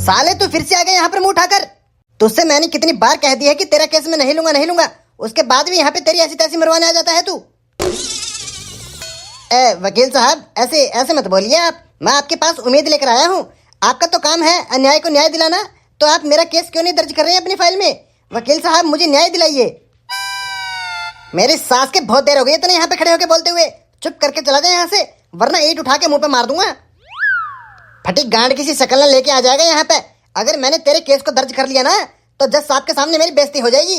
साले तू फिर से आ गया यहाँ पर मुंह उठाकर। तुझसे मैंने कितनी बार कह दिया है कि तेरा केस मैं नहीं लूंगा नहीं लूंगा, उसके बाद भी यहाँ पे तेरी ऐसी तैसी मरवाने आ जाता है तू। वकील साहब ऐसे ऐसे मत बोलिए आप, मैं आपके पास उम्मीद लेकर आया हूँ। आपका तो काम है अन्याय को न्याय दिलाना, तो आप मेरा केस क्यों नहीं दर्ज कर रहे हैं अपनी फाइल में? वकील साहब मुझे न्याय दिलाइए। मेरी सास के बहुत देर हो गई है, इतने यहाँ पे खड़े होके बोलते हुए। चुप करके चला जाए यहाँ से, वरना ईंट उठा के मुंह पे मार दूंगा। फटी गांड किसी शक्ल में लेके आ जाएगा यहाँ पे। अगर मैंने तेरे केस को दर्ज कर लिया ना, तो जज साहब के सामने मेरी बेइज्जती हो जाएगी।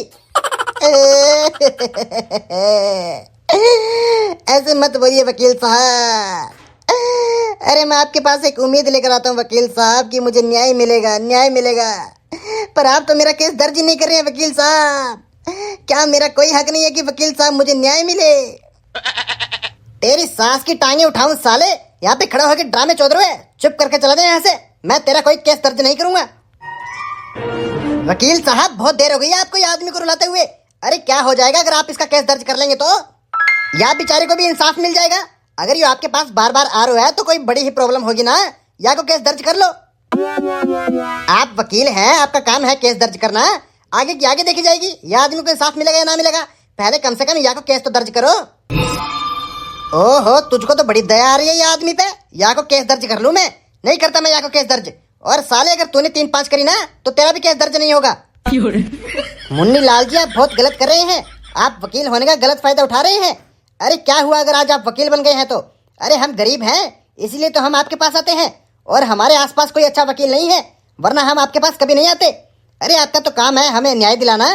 ऐसे मत बोलिए वकील साहब। अरे मैं आपके पास एक उम्मीद लेकर आता हूँ वकील साहब कि मुझे न्याय मिलेगा, न्याय मिलेगा, पर आप तो मेरा केस दर्ज ही नहीं कर रहे हैं वकील साहब। क्या मेरा कोई हक नहीं है कि वकील साहब मुझे न्याय मिले? तेरी सास की टांगे उठाऊं साले, यहाँ पे खड़ा होकर ड्रामे चौध रहे। चुप करके चला जाए यहाँ से, मैं तेरा कोई केस दर्ज नहीं करूंगा। वकील साहब बहुत देर हो गई है आपको ये आदमी को रुलाते हुए। अरे क्या हो जाएगा अगर आप इसका केस दर्ज कर लेंगे तो? या बेचारे को भी इंसाफ मिल जाएगा। अगर ये आपके पास बार बार आ रहा है तो कोई बड़ी ही प्रॉब्लम होगी ना, या को केस दर्ज कर लो। आप वकील हैं, आपका काम है केस दर्ज करना, आगे की आगे देखी जाएगी। या आदमी को इंसाफ मिलेगा या ना मिलेगा, पहले कम से कम या को केस तो दर्ज करो। ओहो तुझको तो बड़ी दया आ रही है ये आदमी पे। या को केस दर्ज कर लूं मैं? नहीं करता मैं या को केस दर्ज। और साले अगर तूने 3-5 करी ना तो तेरा भी केस दर्ज नहीं होगा। मुन्नी लाल जी आप बहुत गलत कर रहे हैं, आप वकील होने का गलत फायदा उठा रहे हैं। अरे क्या हुआ अगर आज आप वकील बन गए हैं तो? अरे हम गरीब हैं इसीलिए तो हम आपके पास आते हैं, और हमारे आसपास कोई अच्छा वकील नहीं है, वरना हम आपके पास कभी नहीं आते। अरे आपका तो काम है हमें न्याय दिलाना,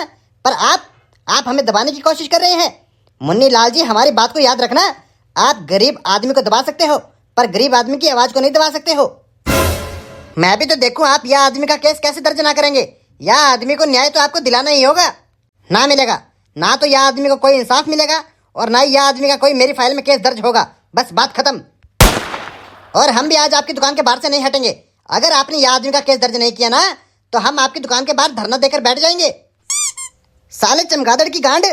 पर आप हमें दबाने की कोशिश कर रहे हैं। मुन्नी लाल जी हमारी बात को याद रखना, आप गरीब आदमी को दबा सकते हो पर गरीब आदमी की आवाज को नहीं दबा सकते हो। मैं भी तो देखूं आप यह आदमी का केस कैसे दर्ज ना करेंगे। यह आदमी को न्याय तो आपको दिलाना ही होगा। ना मिलेगा, ना तो यह आदमी को कोई इंसाफ मिलेगा, और ना ही यह आदमी का कोई मेरी फाइल में केस दर्ज होगा। बस बात खत्म। और हम भी आज आपकी दुकान के बाहर से नहीं हटेंगे। अगर आपने यह आदमी का केस दर्ज नहीं किया ना तो हम आपकी दुकान के बाहर धरना देकर बैठ जाएंगे। साले चमगादड़ की गांड,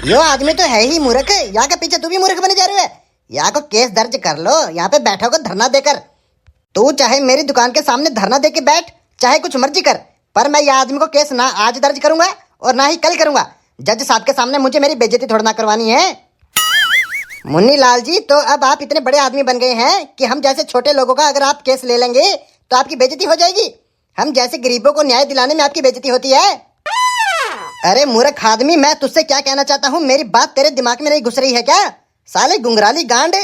यो आदमी तो है ही मूर्ख, यहाँ के पीछे तू भी मूर्ख बने जा रहे है। यहाँ को केस दर्ज कर लो, यहाँ पे बैठोगे धरना देकर। तू चाहे मेरी दुकान के सामने धरना दे के बैठ, चाहे कुछ मर्जी कर, पर मैं यह आदमी को केस ना आज दर्ज करूंगा और ना ही कल करूंगा। जज साहब के सामने मुझे मेरी बेइज्जती थोड़ा ना करवानी है। मुन्नी लाल जी तो अब आप इतने बड़े आदमी बन गए हैं कि हम जैसे छोटे लोगों का अगर आप केस ले लेंगे तो आपकी बेइज्जती हो जाएगी। हम जैसे गरीबों को न्याय दिलाने में आपकी बेइज्जती होती है। अरे मूर्ख आदमी, मैं तुझसे क्या कहना चाहता हूँ, मेरी बात तेरे दिमाग में नहीं घुस रही है क्या? साले गुंगराली गांड,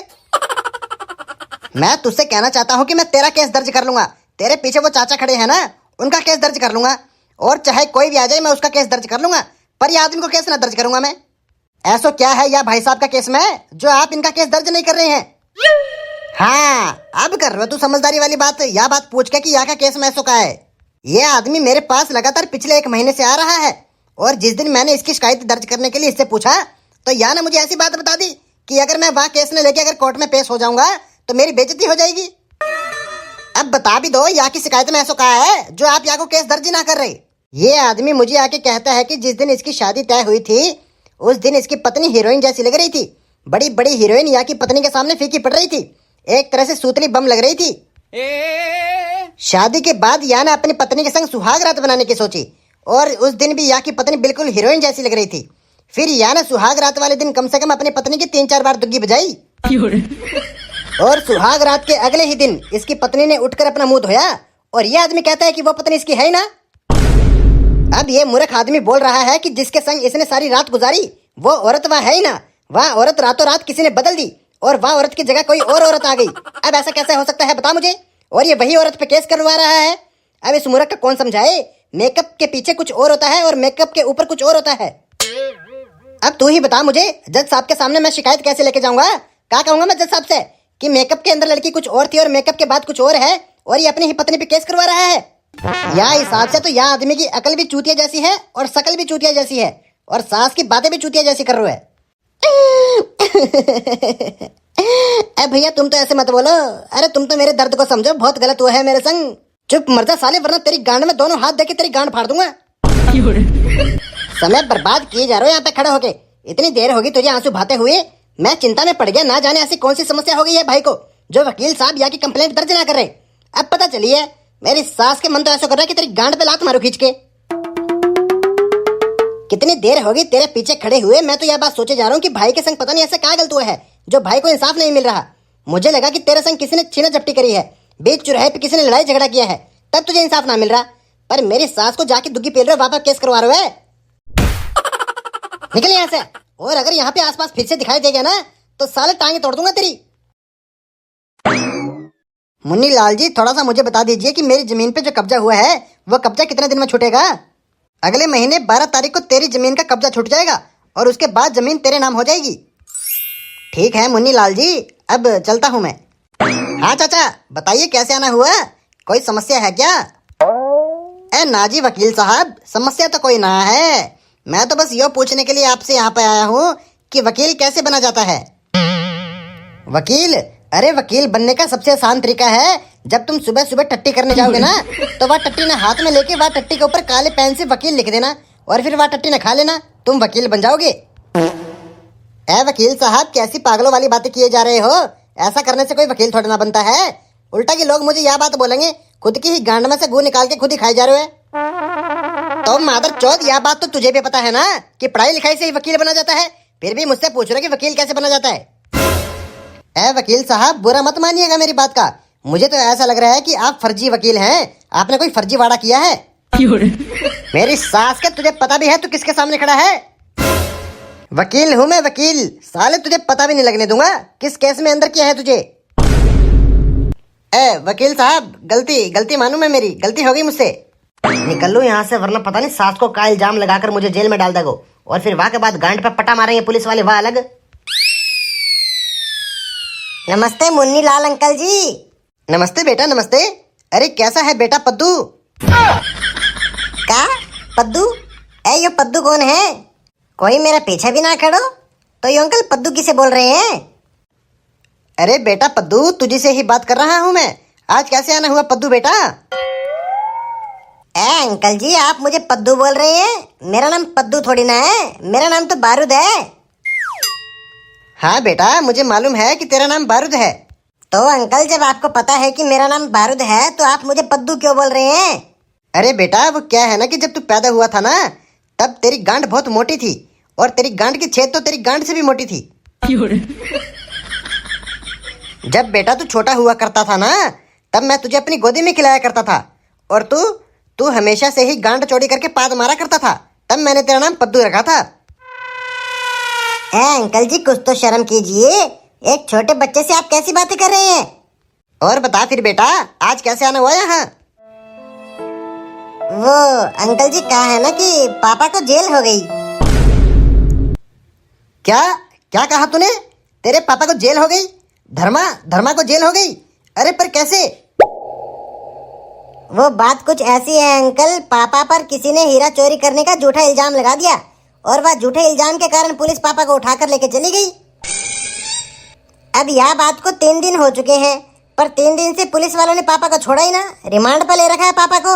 मैं तुझसे कहना चाहता हूँ कि मैं तेरा केस दर्ज कर लूंगा। तेरे पीछे वो चाचा खड़े हैं ना, उनका केस दर्ज कर लूंगा, और चाहे कोई भी आ जाए मैं उसका केस दर्ज कर लूंगा, पर यह आदमी को केस ना दर्ज करूंगा मैं। ऐसा क्या है या भाई साहब का केस में जो आप इनका केस दर्ज नहीं कर रहे हैं? हाँ अब कर रहे हो तू समझदारी वाली बात, या बात पूछ के कि यहाँ का केस में ऐसा का है। ये आदमी मेरे पास लगातार पिछले 1 महीने से आ रहा है, और जिस दिन मैंने इसकी शिकायत दर्ज करने के लिए इससे पूछा तो या ना मुझे ऐसी बात बता दी कि अगर मैं वहाँ केस न लेके अगर कोर्ट में पेश हो जाऊंगा तो मेरी बेइज्जती हो जाएगी। अब बता भी दो यहाँ की शिकायत में ऐसा कहा है जो आप यहाँ को केस दर्ज ना कर रहे। ये आदमी मुझे आके कहता है कि जिस दिन इसकी शादी तय हुई थी उस दिन इसकी पत्नी हीरोइन जैसी लग रही थी। बड़ी बड़ी हीरोइन यहाँ की पत्नी के सामने फीकी पड़ रही थी, एक तरह से सूतली बम लग रही थी। शादी के बाद या ने अपनी पत्नी के संग सुहाग रात बनाने की सोची, और उस दिन भी या की पत्नी बिल्कुल हीरोइन जैसी लग रही थी। फिर या ने सुहाग रात वाले दिन कम से कम अपनी पत्नी की 3-4 बार दुग्गी बजाई, और सुहाग रात के अगले ही दिन इसकी पत्नी ने उठकर अपना मुंह धोया, और यह आदमी कहता है कि वो पत्नी इसकी है ही ना। अब ये मूर्ख आदमी बोल रहा है कि जिसके संग इसने सारी रात गुजारी वो औरत वह है ही ना। वह औरत रातों रात किसी ने बदल दी और वह औरत की जगह कोई और औरत आ गई। अब ऐसा कैसे हो सकता है बता मुझे? और ये वही औरत पे केस करवा रहा है। अब इस मूर्ख का कौन समझाए? मेकअप के पीछे कुछ और होता है और मेकअप के ऊपर कुछ और होता है। अब तू ही बता मुझे, जज साहब के सामने मैं शिकायत कैसे लेके जाऊंगा? क्या कहूंगा मैं जज साहब से कि मेकअप के अंदर लड़की कुछ और थी और मेकअप के बाद कुछ और है, और ये अपनी ही पत्नी पे केस करवा रहा है? या हिसाब से तो यह आदमी की अकल भी चूतिया जैसी है और शकल भी चूतिया जैसी है, और सास की बातें भी चूतिया जैसी कर रहे है। अरे भैया तुम तो ऐसे मत बोलो, अरे तुम तो मेरे दर्द को समझो, बहुत गलत हुआ है मेरे संग। चुप मर जा साले, वरना तेरी गांड में दोनों हाथ देके तेरी गांड फाड़ दूंगा। समय बर्बाद किए जा रहे हो यहाँ पे खड़े होके। इतनी देर होगी तुझे आंसू बहाते हुए, मैं चिंता में पड़ गया। ना जाने ऐसी कौन सी समस्या हो गई है भाई को जो वकील साहब यहाँ की कंप्लेंट दर्ज ना कर रहे। अब पता चली है मेरी सास के मन तो ऐसा कर रहा है कि तेरी गांड पे लात मारो खींच के। कितनी देर होगी तेरे पीछे खड़े हुए, मैं तो यह बात सोचे जा रहा हूँ कि भाई के संग पता नहीं ऐसा क्या गलत हुआ है जो भाई को इंसाफ नहीं मिल रहा। मुझे लगा कि तेरे संग किसी ने छीना झपटी करी है, बीच चौराहे पे किसी ने लड़ाई झगड़ा किया है, तब तुझे इंसाफ ना मिल रहा। पर मेरी सास को जाके दुग्गी पेल रहे हो, वापस केस करवा रहे हो। निकल यहाँ से, और अगर यहाँ पे आसपास फिर से दिखाई देगा ना तो साले टांगे तोड़ दूंगा तेरी। मुन्नी लाल जी, थोड़ा सा मुझे बता दीजिए कि मेरी जमीन पे जो कब्जा हुआ है वो कब्जा कितने दिन में छूटेगा? अगले महीने 12 तारीख को तेरी जमीन का कब्जा छूट जाएगा और उसके बाद जमीन तेरे नाम हो जाएगी। ठीक है मुन्नी लाल जी, अब चलता हूँ मैं। हाँ चाचा बताइए कैसे आना हुआ, कोई समस्या है क्या? नाजी वकील साहब, समस्या तो कोई ना है, मैं तो बस ये पूछने के लिए आपसे यहाँ पे आया हूँ कि वकील कैसे बना जाता है। वकील? अरे वकील बनने का सबसे आसान तरीका है, जब तुम सुबह सुबह टट्टी करने जाओगे ना तो वह टट्टी ना हाथ में लेके वह टट्टी के ऊपर काले पेन से वकील लिख देना और फिर वह टट्टी ना खा लेना, तुम वकील बन जाओगे। ए वकील साहब, कैसी पागलों वाली बातें किए जा रहे हो? ऐसा करने से कोई वकील थोड़ा ना बनता है। उल्टा कि लोग मुझे यह बात बोलेंगे, खुद की ही गांड में से गू निकाल के खुद ही खाए जा रहे हो। तो मादर चौथ, यह बात तो तुझे भी पता है ना कि पढ़ाई लिखाई से ही वकील बना जाता है, फिर भी मुझसे पूछ रहे कि वकील कैसे बना जाता है। ए वकील साहब, बुरा मत मानिएगा मेरी बात का, मुझे तो ऐसा लग रहा है कि आप फर्जी वकील हैं, आपने कोई फर्जी वाड़ा किया है। मेरी सास के, तुझे पता भी है तू किसके सामने खड़ा है? वकील हूं मैं, वकील। साले तुझे पता भी नहीं लगने दूंगा किस केस में अंदर किया है तुझे। ए वकील साहब, गलती मानू मैं, मेरी गलती हो गई मुझसे। निकल लो यहाँ से, वरना पता नहीं सास को का इल्जाम लगाकर मुझे जेल में डाल देगो और फिर वहां के बाद गांड पे पटा मारेंगे पुलिस वाले, वह अलग। नमस्ते मुन्नी लाल अंकल जी। नमस्ते बेटा, नमस्ते। अरे कैसा है बेटा पद्दू? क्या पद्दू? ए यो पद्दू कौन है? कोई मेरा पीछे भी ना खड़ो तो ये अंकल पद्दू किसे बोल रहे हैं? अरे बेटा पद्दू, तुझे से ही बात कर रहा हूँ मैं। आज कैसे आना हुआ पद्दू बेटा? ए अंकल जी, आप मुझे पद्दू बोल रहे हैं? मेरा नाम पद्दू थोड़ी ना है, मेरा नाम तो बारूद है। हाँ बेटा, मुझे मालूम है कि तेरा नाम बारूद है। तो अंकल, जब आपको पता है कि मेरा नाम बारूद है तो आप मुझे पद्दू क्यों बोल रहे हैं? अरे बेटा, वो क्या है ना कि जब तू पैदा हुआ था ना तब तेरी गांड बहुत मोटी थी और तेरी गांड की छेद तो तेरी गांड से भी मोटी थी। जब बेटा तू छोटा हुआ करता था ना तब मैं तुझे अपनी गोदी में खिलाया करता था और तू हमेशा से ही गांड चौड़ी करके पाद मारा करता था, तब मैंने तेरा नाम पद्दू रखा था। अंकल जी, कुछ तो शर्म कीजिए, एक छोटे बच्चे से आप कैसी बातें कर रहे हैं? और बता फिर बेटा, आज कैसे आना हुआ यहाँ? वो अंकल जी, कहा है ना कि पापा को जेल हो गई। क्या कहा तूने? तेरे पापा को जेल हो गई? धर्मा को जेल हो गई? अरे पर कैसे? वो बात कुछ ऐसी है अंकल, पापा पर किसी ने हीरा चोरी करने का झूठा इल्जाम लगा दिया और वह झूठे इल्जाम के कारण पुलिस पापा को उठाकर लेके चली गई। अब यह बात को 3 दिन हो चुके हैं, पर 3 दिन से पुलिस वालों ने पापा को छोड़ा ही ना, रिमांड पर ले रखा है पापा को।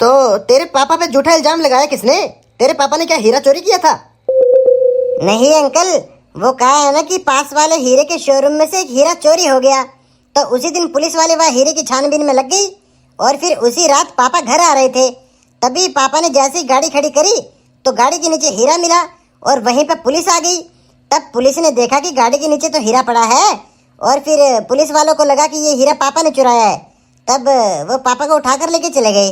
तो तेरे पापा पे झूठा इल्जाम लगाया किसने? तेरे पापा ने क्या हीरा चोरी किया था? नहीं अंकल, वो कहा है ना कि पास वाले हीरे के शोरूम में से एक हीरा चोरी हो गया, तो उसी दिन पुलिस वाले वह हीरे की छानबीन में लग गई और फिर उसी रात पापा घर आ रहे थे, तभी पापा ने जैसे ही गाड़ी खड़ी करी तो गाड़ी के नीचे हीरा मिला और वहीं पर पुलिस आ गई। तब पुलिस ने देखा कि गाड़ी के नीचे तो हीरा पड़ा है और फिर पुलिस वालों को लगा कि ये हीरा पापा ने चुराया है, तब वो पापा को उठाकर लेके चले गए।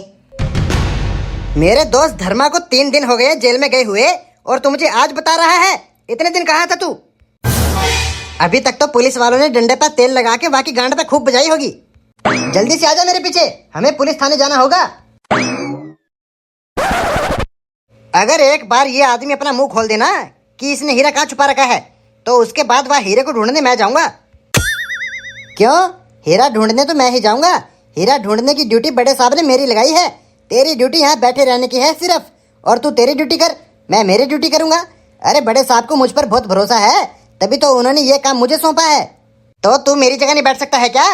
मेरे दोस्त धर्मा को 3 दिन हो गए जेल में गए हुए और तू मुझे आज बता रहा है? इतने दिन कहाँ था तू? अभी तक तो पुलिस वालों ने डंडे पर तेल लगा के बाकी गांड पे खूब बजाई होगी। जल्दी से आजा मेरे पीछे, हमें पुलिस थाने जाना होगा। अगर एक बार ये आदमी अपना मुंह खोल देना कि इसने हीरा कहाँ छुपा रखा है तो उसके बाद वह हीरे को ढूंढने मैं जाऊंगा। क्यों? हीरा ढूंढने तो मैं ही जाऊंगा, हीरा ढूंढने की ड्यूटी बड़े साहब ने मेरी लगाई है, तेरी ड्यूटी यहाँ बैठे रहने की है सिर्फ, और तू तेरी ड्यूटी कर, मैं मेरी ड्यूटी करूंगा। अरे बड़े साहब को मुझ पर बहुत भरोसा है, तभी तो उन्होंने ये काम मुझे सौंपा है। तो तू मेरी जगह नहीं बैठ सकता है क्या?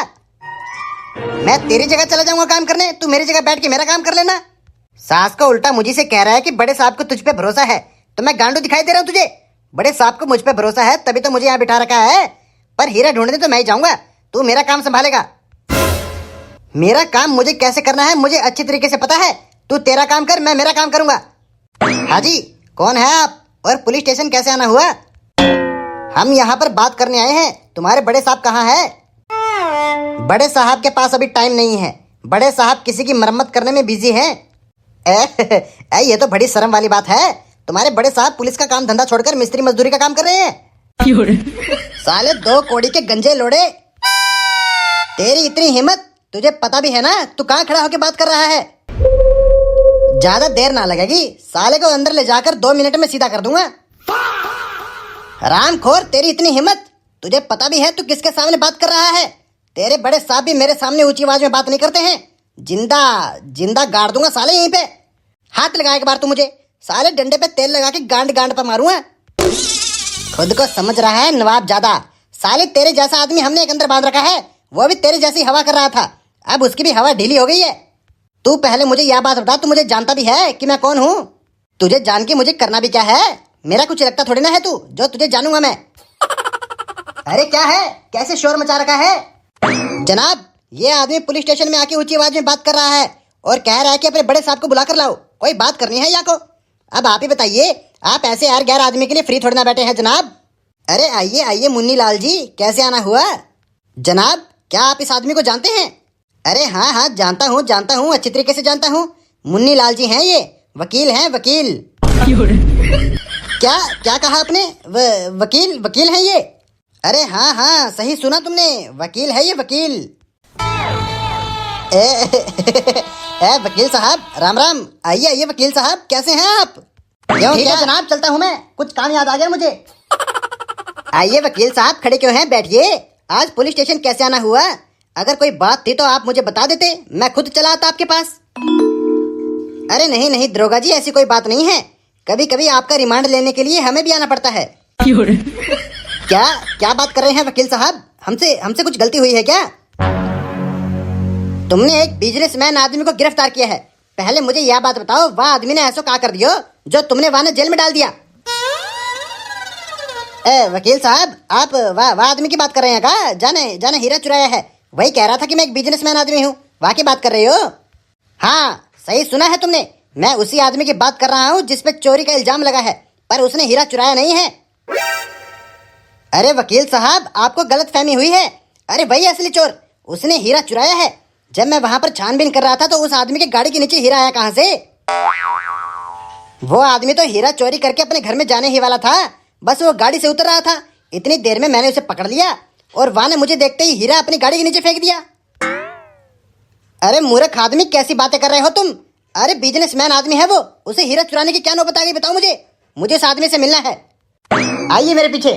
मैं तेरी जगह चला जाऊंगा काम करने, तू मेरी जगह बैठ के मेरा काम कर लेना। सास को उल्टा मुझे से कह रहा है कि बड़े साहब को तुझ पे भरोसा है, तो मैं गांडू दिखाई दे रहा हूँ तुझे? बड़े साहब को मुझ पे भरोसा है तभी तो मुझे यहाँ बिठा रखा है, पर हीरा ढूंढने तो मैं ही जाऊंगा, तू मेरा काम संभालेगा। मेरा काम मुझे कैसे करना है मुझे अच्छी तरीके से पता है। तू तेरा काम कर, मैं मेरा काम करूंगा। हाँ जी, कौन है आप और पुलिस स्टेशन कैसे आना हुआ? हम यहाँ पर बात करने आए हैं। तुम्हारे बड़े साहब कहाँ है? बड़े साहब के पास अभी टाइम नहीं है। बड़े साहब किसी की मरम्मत करने में बिजी हैं। ये तो बड़ी शर्म वाली बात है। तुम्हारे बड़े साहब पुलिस का काम धंधा छोड़कर मिस्त्री मजदूरी का काम कर रहे हैं। साले 2 कौड़ी के गंजे लोड़े। तेरी इतनी हिम्मत, तुझे पता भी है ना तू कहाँ खड़ा होकर बात कर रहा है? ज्यादा देर ना लगेगी, साले को अंदर ले जाकर 2 मिनट में सीधा कर दूंगा। रामखोर, तेरी इतनी हिम्मत, तुझे पता भी है तू किसके सामने बात कर रहा है? तेरे बड़े साहब भी मेरे सामने ऊंची आवाज में बात नहीं करते हैं। जिंदा जिंदा गाड़ दूंगा साले यहीं पे। हाथ लगा एक बार तू मुझे, साले डंडे पे तेल लगा के गांड गांड पर मारूंगा। खुद को समझ रहा है नवाब ज्यादा। साले तेरे जैसा आदमी हमने एक अंदर बांध रखा है, वो भी तेरे जैसी हवा कर रहा था। अब उसकी भी हवा ढीली हो गई है। तू पहले मुझे यह बात बता, तू मुझे जानता भी है कि मैं कौन हूँ? तुझे जान के मुझे करना भी क्या है? मेरा कुछ लगता थोड़ी ना है तू जो तुझे जानूंगा मैं। अरे क्या है, कैसे शोर मचा रखा है? जनाब, ये आदमी पुलिस स्टेशन में आके ऊंची आवाज में बात कर रहा है और कह रहा है कि अपने बड़े साहब को बुला कर लाओ, कोई बात करनी है या को। अब आप ही बताइए, आप ऐसे यार गैर आदमी के लिए फ्री थोड़ी ना बैठे हैं जनाब। अरे आइए आइए मुन्नी लाल जी, कैसे आना हुआ? जनाब, क्या आप इस आदमी को जानते हैं? अरे हाँ हाँ, जानता हूँ, अच्छी तरीके से जानता हूँ। मुन्नी लाल जी हैं, ये वकील हैं, वकील। क्या क्या कहा आपने? वकील हैं ये? अरे हाँ हाँ, सही सुना तुमने, वकील है ये, वकील। वकील साहब राम राम। आइए आइए वकील साहब, कैसे हैं आप? क्यों क्या जनाब, चलता हूँ मैं, कुछ काम याद आ गया मुझे। आइए वकील साहब, खड़े क्यों हैं, बैठिए। आज पुलिस स्टेशन कैसे आना हुआ? अगर कोई बात थी तो आप मुझे बता देते, मैं खुद चला आता आपके पास। अरे नहीं नहीं दरोगा जी, ऐसी कोई बात नहीं है। कभी कभी आपका रिमांड लेने के लिए हमें भी आना पड़ता है। क्या क्या बात कर रहे हैं वकील साहब? हमसे कुछ गलती हुई है क्या? तुमने एक बिजनेसमैन आदमी को गिरफ्तार किया है। पहले मुझे यह बात बताओ, वह आदमी ने ऐसा क्या कर दियो जो तुमने वहां जेल में डाल दिया? वकील साहब, आप वह आदमी की बात कर रहे हैं क्या? जाने हीरा चुराया है, वही कह रहा था कि मैं एक बिजनेसमैन आदमी हूँ। वहाँ की बात कर रहे हो? हाँ सही सुना है तुमने, मैं उसी आदमी की बात कर रहा हूँ जिसपे चोरी का इल्जाम लगा है, पर उसने हीरा चुराया नहीं है। अरे वकील साहब, आपको गलतफहमी हुई है। अरे वही असली चोर, उसने हीरा चुराया है। जब मैं वहां पर छानबीन कर रहा था तो उस आदमी के गाड़ी के नीचे हीरा आया कहां से? वो आदमी तो हीरा चोरी करके अपने घर में जाने ही वाला था, बस वो गाड़ी से उतर रहा था। इतनी देर में मैंने उसे पकड़ लिया और वहां ने मुझे देखते ही हीरा अपनी गाड़ी के नीचे फेंक दिया। अरे मूर्ख आदमी, कैसी बातें कर रहे हो तुम? अरे बिजनेसमैन आदमी है वो, उसे हीरा चुराने की क्या नौबत आ गई बताओ मुझे। मुझे इस आदमी से मिलना है, आइए मेरे पीछे।